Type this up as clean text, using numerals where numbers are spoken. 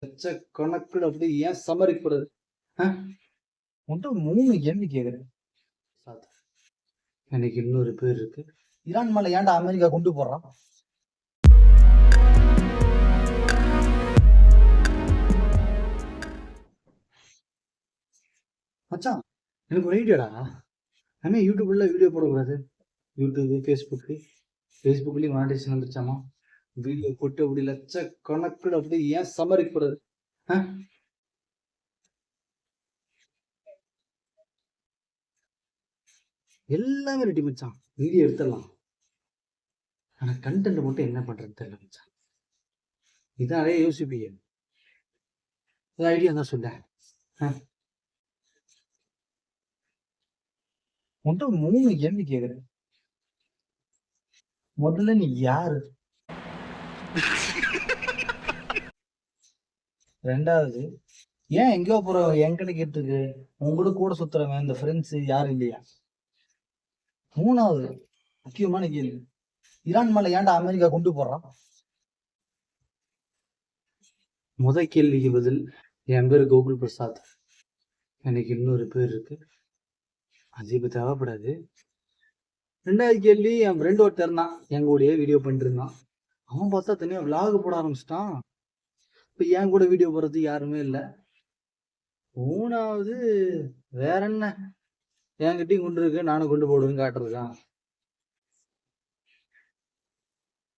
லட்சக்கணக்குல அப்படி ஏன் சமரிப்படுது? அ உன்ட்ட 3 கேள்வி கேக்குறேன். சாத் எனக்கு இன்னொரு பேர் இருக்கு. ஈரான் மேல ஏன்டா அமெரிக்கா குண்டு போடுறான்? மச்சான், எனக்கு ஒரு ஐடியாடா. நம்ம யூடியூப்ல வீடியோ போடக்கூடாது. யூடியூப், Facebookலயும் மானிடைசேஷன் வந்துருச்சாமா. வீடியோ போட்டு அப்படி லட்சக்கணக்குல அப்படி ஏன் சமரிப்படுது? அ எல்லாமே ரெடி மச்சான். வீடியோ எடுத்துடலாம். ஆனா கன்டென்ட் மட்டும் என்ன பண்றதுன்னு தெரியல மச்சான். இதான் நிறைய யோசிப்பீங்க. ஏதாவது ஐடியா இருந்தா சொல்லேன். உன்ட்ட 3 கேள்வி கேக்குறேன். முதல்ல நீ யாரு? 2வது ஏன் எங்கேயோ போற என்கிட்ட கேட்டுருக்கு? உன் கூட சுத்துறவன் இந்த ஃப்ரெண்ட்ஸ் யாரும் இல்லையா? 3வது முக்கியமான கேள்வி. ஈரான் மேல ஏன்டா அமெரிக்கா குண்டு போடுறான்? கேள்விக்கு பதில், என் பேரு கோகுல் பிரசாத். எனக்கு இன்னொரு பேர் இருக்கு. அது இப்ப தேவைப்படாது. 2வது கேள்வி, என் ஃப்ரெண்ட் ஒருத்தர் இருந்தான். என் கூடயே வீடியோ பண்ணிட்டு இருந்தான். அவன் பார்த்தா தனியா விளாக் போட ஆரம்பிச்சிட்டான். இப்ப என் கூட வீடியோ போடுறதுக்கு யாருமே இல்ல. 3வது வேற என்ன? என்கிட்டயும் குண்டு இருக்கு, நானும் குண்டு போடுவேன்னு காட்டுறதுதான்.